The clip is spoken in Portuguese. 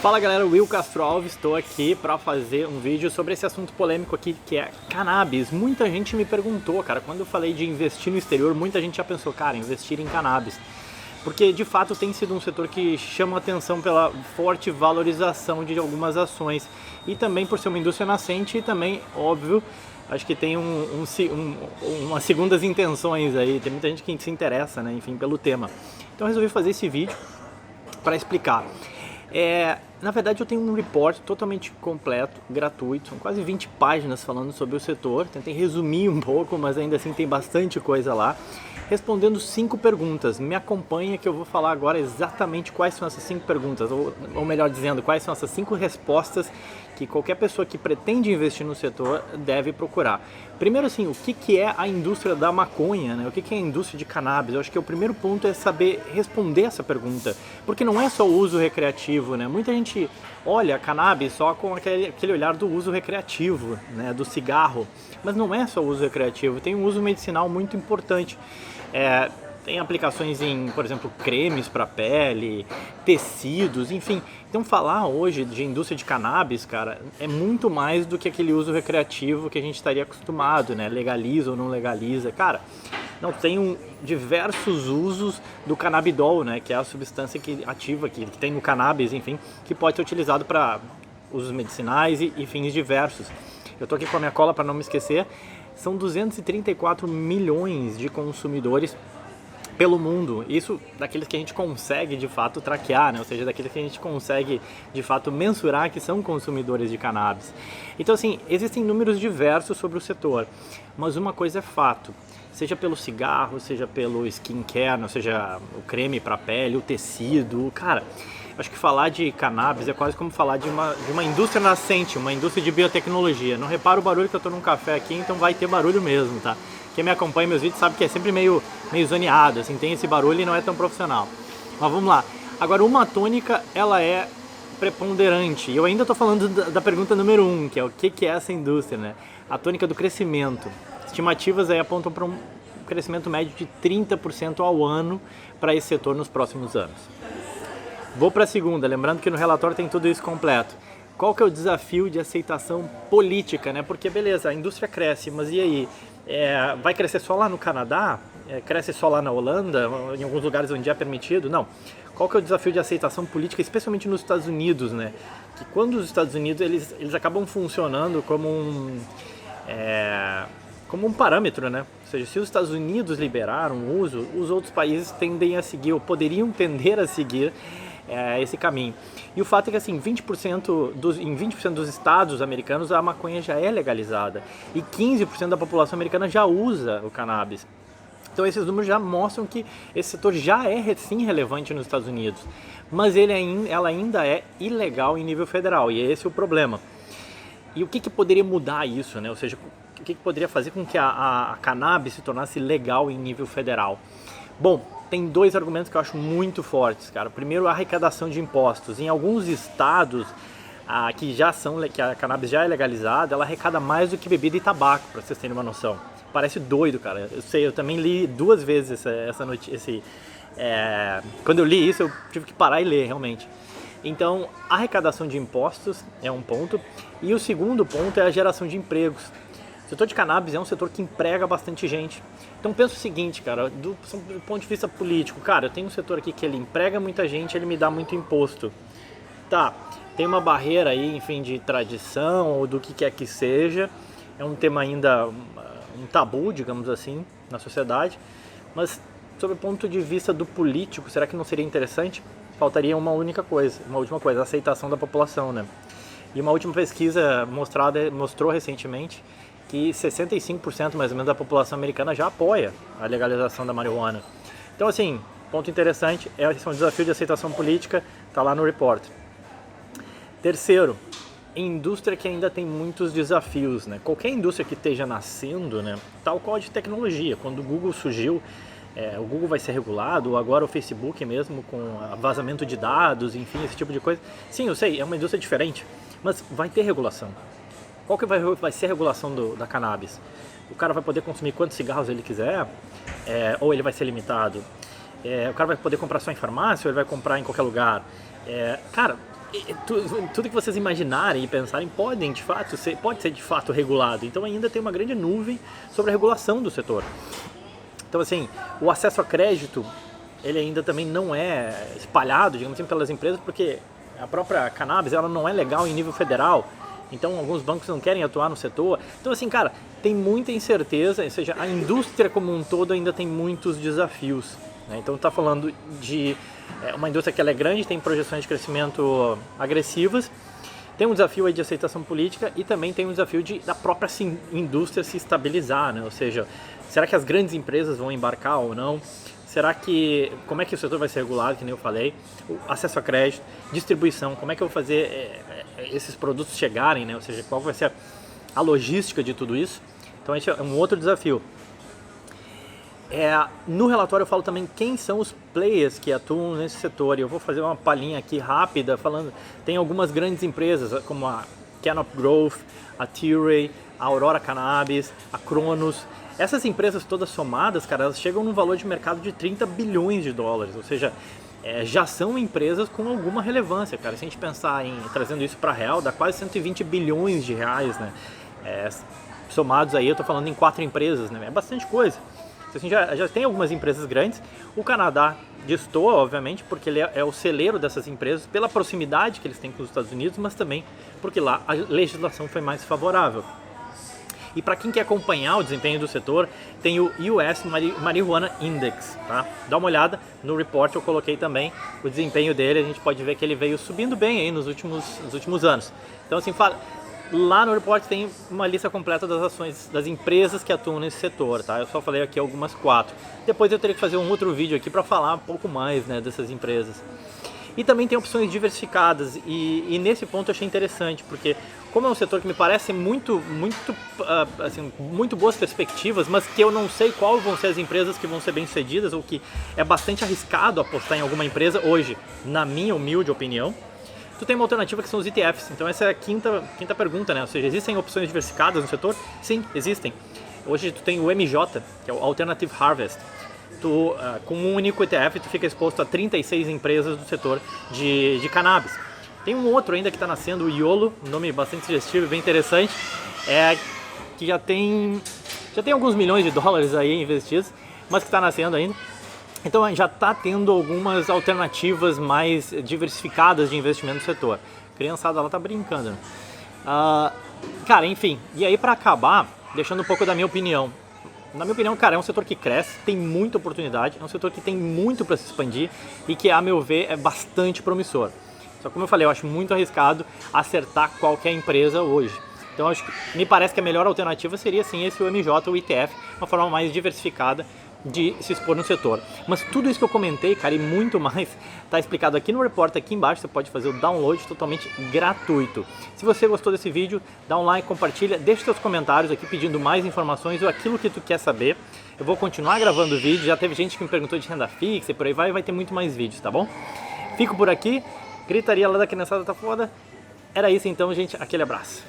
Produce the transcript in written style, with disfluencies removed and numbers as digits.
Fala galera, Will Castro Alves, estou aqui para fazer um vídeo sobre esse assunto polêmico aqui que é cannabis. Muita gente me perguntou, cara, quando eu falei de investir no exterior, muita gente já pensou, cara, investir em cannabis. Porque de fato tem sido um setor que chama atenção pela forte valorização de algumas ações e também por ser uma indústria nascente e também, óbvio, acho que tem umas segundas intenções aí, tem muita gente que se interessa, né, enfim, pelo tema. Então eu resolvi fazer esse vídeo para explicar. Na verdade eu tenho um report totalmente completo, gratuito, são quase 20 páginas falando sobre o setor, tentei resumir um pouco, mas ainda assim tem bastante coisa lá, respondendo 5 perguntas. Me acompanha que eu vou falar agora exatamente quais são essas 5 perguntas, ou melhor dizendo, quais são essas 5 respostas que qualquer pessoa que pretende investir no setor deve procurar. Primeiro assim, o que é a indústria da maconha, né? O que é a indústria de cannabis? Eu acho que o primeiro ponto é saber responder essa pergunta, porque não é só o uso recreativo, né? Muita gente olha a cannabis só com aquele olhar do uso recreativo, né? Do cigarro, mas não é só o uso recreativo, tem um uso medicinal muito importante. Tem aplicações em, por exemplo, cremes para pele, tecidos, enfim. Então falar hoje de indústria de cannabis, cara, é muito mais do que aquele uso recreativo que a gente estaria acostumado, né? Legaliza ou não legaliza. Cara, não, tem diversos usos do canabidol, né? Que é a substância ativa que tem no cannabis, enfim, que pode ser utilizado para usos medicinais e fins diversos. Eu tô aqui com a minha cola para não me esquecer. São 234 milhões de consumidores pelo mundo, isso daqueles que a gente consegue de fato traquear, né? Ou seja, daqueles que a gente consegue de fato mensurar que são consumidores de cannabis. Então assim, existem números diversos sobre o setor, mas uma coisa é fato, seja pelo cigarro, seja pelo skincare, ou seja, o creme para pele, o tecido, cara, acho que falar de cannabis é quase como falar de uma indústria nascente, uma indústria de biotecnologia. Não repara o barulho que eu tô num café aqui, então vai ter barulho mesmo, tá? Quem me acompanha em meus vídeos sabe que é sempre meio zoneado, assim, tem esse barulho e não é tão profissional. Mas vamos lá. Agora, uma tônica, ela é preponderante. E eu ainda tô falando da pergunta número 1, que é o que é essa indústria, né? A tônica do crescimento. Estimativas aí apontam para um crescimento médio de 30% ao ano para esse setor nos próximos anos. Vou para a segunda, lembrando que no relatório tem tudo isso completo. Qual que é o desafio de aceitação política, né? Porque beleza, a indústria cresce, mas e aí? Vai crescer só lá no Canadá? Cresce só lá na Holanda? Em alguns lugares onde é permitido? Não. Qual que é o desafio de aceitação política, especialmente nos Estados Unidos, né? Que quando os Estados Unidos eles acabam funcionando como um parâmetro, né? Ou seja, se os Estados Unidos liberaram o uso, os outros países tendem a seguir, ou poderiam tender a seguir esse caminho. E o fato é que assim, em 20% dos estados americanos a maconha já é legalizada e 15% da população americana já usa o cannabis. Então esses números já mostram que esse setor já é sim relevante nos Estados Unidos, mas ela ainda é ilegal em nível federal e esse é o problema. E o que poderia mudar isso, né? Ou seja, o que poderia fazer com que a cannabis se tornasse legal em nível federal? Bom, tem 2 argumentos que eu acho muito fortes, cara. Primeiro, a arrecadação de impostos. Em alguns estados que a cannabis já é legalizada, ela arrecada mais do que bebida e tabaco, para vocês terem uma noção. Parece doido, cara. Eu sei, eu também li 2 vezes essa notícia. Quando eu li isso, eu tive que parar e ler, realmente. Então, a arrecadação de impostos é um ponto. E o segundo ponto é a geração de empregos. O setor de cannabis é um setor que emprega bastante gente. Então pensa o seguinte, cara, do ponto de vista político, cara, eu tenho um setor aqui que ele emprega muita gente, ele me dá muito imposto. Tá, tem uma barreira aí, enfim, de tradição ou do que quer que seja. É um tema ainda, um tabu, digamos assim, na sociedade. Mas, sob o ponto de vista do político, será que não seria interessante? Faltaria uma última coisa, a aceitação da população, né? E uma última pesquisa mostrou recentemente que 65% mais ou menos da população americana já apoia a legalização da marihuana. Então assim, ponto interessante, esse é um desafio de aceitação política, está lá no report. Terceiro, indústria que ainda tem muitos desafios, né? Qualquer indústria que esteja nascendo, né, tal qual de tecnologia, quando o Google surgiu, o Google vai ser regulado, ou agora o Facebook mesmo com vazamento de dados, enfim, esse tipo de coisa. Sim, eu sei, é uma indústria diferente, mas vai ter regulação. Qual que vai ser a regulação da cannabis? O cara vai poder consumir quantos cigarros ele quiser, ou ele vai ser limitado? O cara vai poder comprar só em farmácia ou ele vai comprar em qualquer lugar? Cara, tudo que vocês imaginarem e pensarem pode ser de fato regulado. Então ainda tem uma grande nuvem sobre a regulação do setor. Então assim, o acesso a crédito, ele ainda também não é espalhado, digamos assim, pelas empresas, porque a própria cannabis, ela não é legal em nível federal. Então alguns bancos não querem atuar no setor. Então assim, cara, tem muita incerteza, ou seja, a indústria como um todo ainda tem muitos desafios, né? Então está falando de uma indústria que ela é grande, tem projeções de crescimento agressivas, tem um desafio aí de aceitação política e também tem um desafio da própria indústria se estabilizar, né? Ou seja, será que as grandes empresas vão embarcar ou não? Como é que o setor vai ser regulado, que nem eu falei, o acesso a crédito, distribuição, como é que eu vou fazer esses produtos chegarem, né? Ou seja, qual vai ser a logística de tudo isso? Então esse é um outro desafio. No relatório eu falo também quem são os players que atuam nesse setor, e eu vou fazer uma palhinha aqui rápida, falando, tem algumas grandes empresas, como a Canopy Growth, a Tilray, a Aurora Cannabis, a Cronos. Essas empresas todas somadas, cara, elas chegam num valor de mercado de 30 bilhões de dólares, ou seja, já são empresas com alguma relevância, cara. Se a gente pensar em trazendo isso para real, dá quase 120 bilhões de reais, né? Somados aí, eu tô falando em 4 empresas, né? É bastante coisa. Assim, já tem algumas empresas grandes. O Canadá destoa, obviamente, porque ele é o celeiro dessas empresas, pela proximidade que eles têm com os Estados Unidos, mas também porque lá a legislação foi mais favorável. E para quem quer acompanhar o desempenho do setor, tem o US Marijuana Index, tá? Dá uma olhada no report, eu coloquei também o desempenho dele, a gente pode ver que ele veio subindo bem aí nos últimos anos. Então assim, lá no report tem uma lista completa das ações das empresas que atuam nesse setor, tá? Eu só falei aqui algumas 4. Depois eu teria que fazer um outro vídeo aqui para falar um pouco mais, né, dessas empresas. E também tem opções diversificadas, e nesse ponto eu achei interessante, porque como é um setor que me parece muito boas perspectivas, mas que eu não sei qual vão ser as empresas que vão ser bem-sucedidas, ou que é bastante arriscado apostar em alguma empresa hoje, na minha humilde opinião. Tu tem uma alternativa que são os ETFs, então essa é a quinta pergunta, né? Ou seja, existem opções diversificadas no setor? Sim, existem. Hoje tu tem o MJ, que é o Alternative Harvest. Com um único ETF, tu fica exposto a 36 empresas do setor de cannabis. Tem um outro ainda que está nascendo, o YOLO, um nome bastante sugestivo e bem interessante, que já tem alguns milhões de dólares aí investidos, mas que está nascendo ainda. Então já está tendo algumas alternativas mais diversificadas de investimento no setor. A criançada lá tá brincando, né? Cara, enfim, e aí para acabar, deixando um pouco da minha opinião. Na minha opinião, cara, é um setor que cresce, tem muita oportunidade, é um setor que tem muito para se expandir e que, a meu ver, é bastante promissor. Só como eu falei, eu acho muito arriscado acertar qualquer empresa hoje. Então, me parece que a melhor alternativa seria, sim, esse MJ, o ETF, uma forma mais diversificada de se expor no setor. Mas tudo isso que eu comentei, cara, e muito mais, está explicado aqui no report, aqui embaixo. Você pode fazer o download totalmente gratuito. Se você gostou desse vídeo, dá um like, compartilha, deixa seus comentários aqui pedindo mais informações ou aquilo que tu quer saber. Eu vou continuar gravando vídeo, já teve gente que me perguntou de renda fixa e por aí vai ter muito mais vídeos, tá bom? Fico por aqui, gritaria lá da criançada tá foda. Era isso então, gente, aquele abraço.